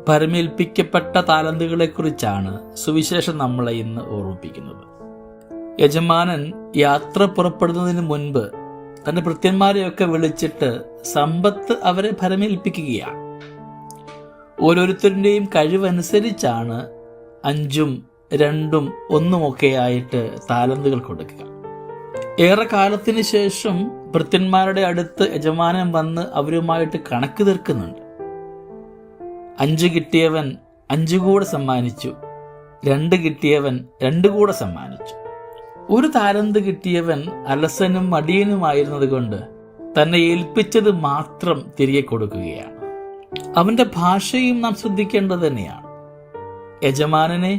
പരമേൽപ്പിക്കപ്പെട്ട താലന്തുകളെക്കുറിച്ചാണ് സുവിശേഷം നമ്മളെ ഇന്ന് ഓർമ്മിപ്പിക്കുന്നത്. യജമാനൻ യാത്ര പുറപ്പെടുന്നതിന് മുൻപ് തൻ്റെ ഭൃത്യന്മാരെയൊക്കെ വിളിച്ചിട്ട് സമ്പത്ത് അവരെ പരമേൽപ്പിക്കുകയാണ്. ഓരോരുത്തരുടെയും കഴിവനുസരിച്ചാണ് 5, 2, 1 ആയിട്ട് താലന്തുകൾ കൊടുക്കുക. ഏറെ കാലത്തിന് ശേഷം ഭൃത്യന്മാരുടെ അടുത്ത് യജമാനൻ വന്ന് അവരുമായിട്ട് കണക്ക് തീർക്കുന്നുണ്ട്. 5 കിട്ടിയവൻ 5 കൂടെ സമ്മാനിച്ചു, 2 കിട്ടിയവൻ 2 കൂടെ സമ്മാനിച്ചു. 1 താലന്ത് കിട്ടിയവൻ അലസനും മടിയനുമായിരുന്നത് കൊണ്ട് തന്നെ ഏൽപ്പിച്ചത് മാത്രം തിരികെ കൊടുക്കുകയാണ്. അവന്റെ ഭാഷയും നാം ശ്രദ്ധിക്കേണ്ടത് തന്നെയാണ്. യജമാനനെ,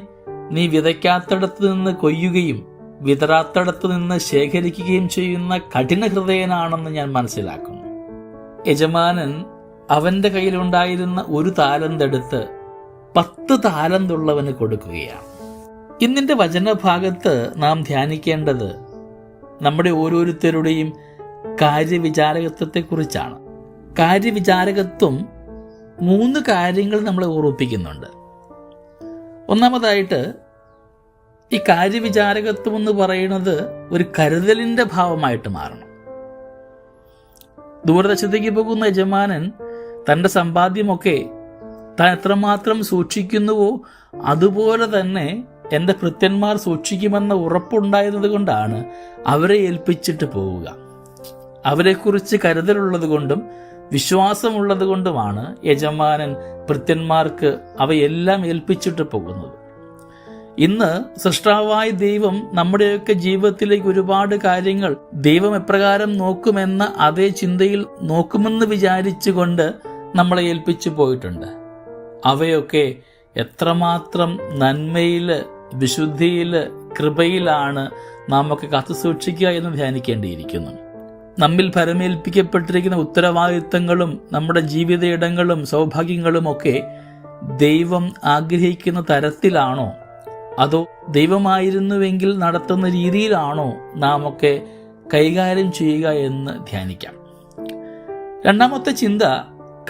നീ വിതയ്ക്കാത്തടത്ത് നിന്ന് കൊയ്യുകയും വിതറാത്തടത്ത് നിന്ന് ശേഖരിക്കുകയും ചെയ്യുന്ന കഠിന ഹൃദയനാണെന്ന് ഞാൻ മനസ്സിലാക്കുന്നു. യജമാനൻ അവന്റെ കയ്യിലുണ്ടായിരുന്ന 1 താലന്ത് എടുത്ത് 10 താലന്തുള്ളവന് കൊടുക്കുകയാണ്. ഇന്നിന്റെ വചനഭാഗത്ത് നാം ധ്യാനിക്കേണ്ടത് നമ്മുടെ ഓരോരുത്തരുടെയും കാര്യവിചാരകത്വത്തെക്കുറിച്ചാണ്. കാര്യവിചാരകത്വം 3 കാര്യങ്ങൾ നമ്മളെ ഓർമ്മിപ്പിക്കുന്നുണ്ട്. ഒന്നാമതായിട്ട്, ഈ കാര്യവിചാരകത്വം എന്ന് പറയുന്നത് ഒരു കരുതലിന്റെ ഭാവമായിട്ട് മാറണം. ദൂരദേശത്തേക്ക് പോകുന്ന യജമാനൻ തൻ്റെ സമ്പാദ്യമൊക്കെ താൻ എത്രമാത്രം സൂക്ഷിക്കുന്നുവോ അതുപോലെ തന്നെ എൻ്റെ ഭൃത്യന്മാർ സൂക്ഷിക്കുമെന്ന ഉറപ്പുണ്ടായിരുന്നത് കൊണ്ടാണ് അവരെ ഏൽപ്പിച്ചിട്ട് പോവുക. അവരെക്കുറിച്ച് കരുതലുള്ളത് കൊണ്ടും വിശ്വാസമുള്ളത് കൊണ്ടുമാണ് യജമാനൻ ഭൃത്യന്മാർക്ക് അവയെല്ലാം ഏൽപ്പിച്ചിട്ട് പോകുന്നത്. ഇന്ന് സൃഷ്ടാവായ ദൈവം നമ്മുടെയൊക്കെ ജീവിതത്തിലേക്ക് ഒരുപാട് കാര്യങ്ങൾ ദൈവം എപ്രകാരം നോക്കുമെന്ന അതേ ചിന്തയിൽ നോക്കുമെന്ന് വിചാരിച്ചുകൊണ്ട് നമ്മളെ ഏൽപ്പിച്ചു പോയിട്ടുണ്ട്. അവയൊക്കെ എത്രമാത്രം നന്മയില്, വിശുദ്ധിയില്, കൃപയിലാണ് നാം ഒക്കെ കാത്തുസൂക്ഷിക്കുക എന്ന് ധ്യാനിക്കേണ്ടിയിരിക്കുന്നു. നമ്മിൽ പരമേൽപ്പിക്കപ്പെട്ടിരിക്കുന്ന ഉത്തരവാദിത്തങ്ങളും നമ്മുടെ ജീവിതയിടങ്ങളും സൗഭാഗ്യങ്ങളും ഒക്കെ ദൈവം ആഗ്രഹിക്കുന്ന തരത്തിലാണോ, അതോ ദൈവമായിരുന്നുവെങ്കിൽ നടത്തുന്ന രീതിയിലാണോ നാം ഒക്കെ കൈകാര്യം ചെയ്യുക എന്ന് ധ്യാനിക്കാം. രണ്ടാമത്തെ ചിന്ത,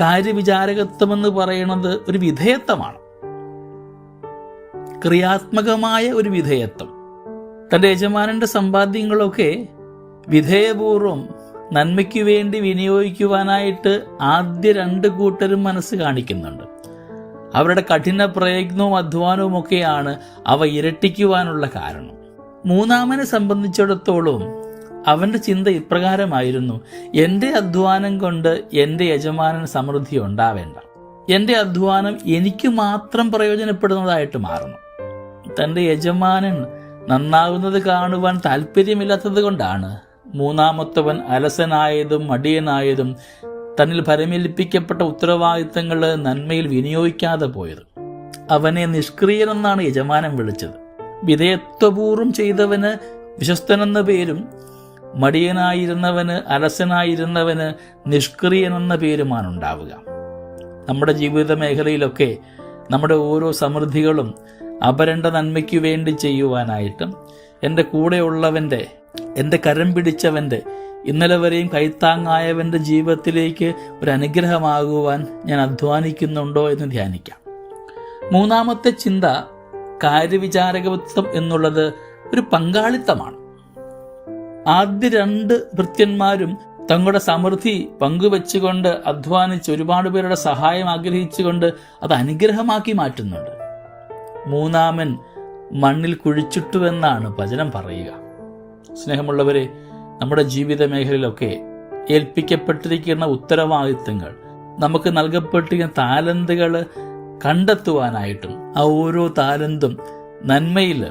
കാര്യവിചാരകത്വം എന്ന് പറയുന്നത് ഒരു വിധേയത്വമാണ്. ക്രിയാത്മകമായ ഒരു വിധേയത്വം. തൻ്റെ യജമാനന്റെ സമ്പാദ്യങ്ങളൊക്കെ വിധേയപൂർവം നന്മയ്ക്കു വേണ്ടി വിനിയോഗിക്കുവാനായിട്ട് ആദ്യ 2 കൂട്ടരും മനസ്സ് കാണിക്കുന്നുണ്ട്. അവരുടെ കഠിന പ്രയത്നവും അധ്വാനവും ഒക്കെയാണ് അവ ഇരട്ടിക്കുവാനുള്ള കാരണം. 3-ാമനെ സംബന്ധിച്ചിടത്തോളം അവന്റെ ചിന്ത ഇപ്രകാരമായിരുന്നു: എൻ്റെ അധ്വാനം കൊണ്ട് എൻ്റെ യജമാനന് സമൃദ്ധി ഉണ്ടാവേണ്ട, എൻ്റെ അധ്വാനം എനിക്ക് മാത്രം പ്രയോജനപ്പെടുന്നതായിട്ട് മാറണം. തൻ്റെ യജമാനൻ നന്നാകുന്നത് കാണുവാൻ താല്പര്യമില്ലാത്തത് കൊണ്ടാണ് 3-ാമത്തവൻ അലസനായതും മടിയനായതും തന്നിൽ പരമേൽപ്പിക്കപ്പെട്ട ഉത്തരവാദിത്തങ്ങൾ നന്മയിൽ വിനിയോഗിക്കാതെ പോയത്. അവനെ നിഷ്ക്രിയനെന്നാണ് യജമാനൻ വിളിച്ചത്. വിധേയത്വപൂർവ്വം ചെയ്തവന് വിശ്വസ്തനെന്ന പേരും മടിയനായിരുന്നവന്, അലസനായിരുന്നവന് നിഷ്ക്രിയനെന്ന പേരുമാണ് ഉണ്ടാവുക. നമ്മുടെ ജീവിത മേഖലയിലൊക്കെ നമ്മുടെ ഓരോ സമൃദ്ധികളും അപരന്റെ നന്മയ്ക്കു വേണ്ടി ചെയ്യുവാനായിട്ടും എൻ്റെ കൂടെയുള്ളവൻ്റെ, എൻ്റെ കരം പിടിച്ചവൻ്റെ, ഇന്നലെ വരെയും കൈത്താങ്ങായവൻ്റെ ജീവിതത്തിലേക്ക് ഒരു അനുഗ്രഹമാകുവാൻ ഞാൻ അധ്വാനിക്കുന്നുണ്ടോ എന്ന് ധ്യാനിക്കാം. 3-ാമത്തെ ചിന്ത, കാര്യവിചാരകത്വം എന്നുള്ളത് ഒരു പങ്കാളിത്തമാണ്. ആദ്യ 2 ഭൃത്യന്മാരും തങ്ങളുടെ സമൃദ്ധി പങ്കുവെച്ചുകൊണ്ട് അധ്വാനിച്ച് ഒരുപാട് പേരുടെ സഹായം ആഗ്രഹിച്ചുകൊണ്ട് അത് അനുഗ്രഹമാക്കി മാറ്റുന്നുണ്ട്. 3-ാമൻ മണ്ണിൽ കുഴിച്ചിട്ടുവെന്നാണ് വചനം പറയുക. സ്നേഹമുള്ളവരെ, നമ്മുടെ ജീവിത മേഖലയിലൊക്കെ ഏൽപ്പിക്കപ്പെട്ടിരിക്കുന്ന ഉത്തരവാദിത്തങ്ങൾ, നമുക്ക് നൽകപ്പെട്ടിരിക്കുന്ന താലന്തുകൾ കണ്ടെത്തുവാനായിട്ടും ആ ഓരോ താലന്തും നന്മയിൽ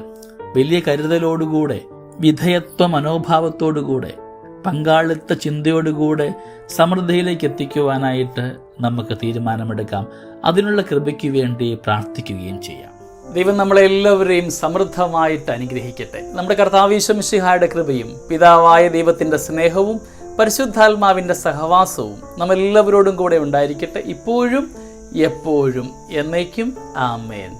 വലിയ കരുതലോടുകൂടെ, വിധേയത്വ മനോഭാവത്തോടുകൂടെ, പങ്കാളിത്ത ചിന്തയോടുകൂടെ സമൃദ്ധിയിലേക്ക് എത്തിക്കുവാനായിട്ട് നമുക്ക് തീരുമാനമെടുക്കാം. അതിനുള്ള കൃപയ്ക്ക് വേണ്ടി പ്രാർത്ഥിക്കുകയും ചെയ്യാം. ദൈവം നമ്മളെല്ലാവരെയും സമൃദ്ധമായിട്ട് അനുഗ്രഹിക്കട്ടെ. നമ്മുടെ കർത്താവ് ഈശോ മിശിഹായുടെ കൃപയും പിതാവായ ദൈവത്തിൻ്റെ സ്നേഹവും പരിശുദ്ധാത്മാവിൻ്റെ സഹവാസവും നമ്മെല്ലാവരോടും കൂടെ ഉണ്ടായിരിക്കട്ടെ, ഇപ്പോഴും എപ്പോഴും എന്നേക്കും. ആമേൻ.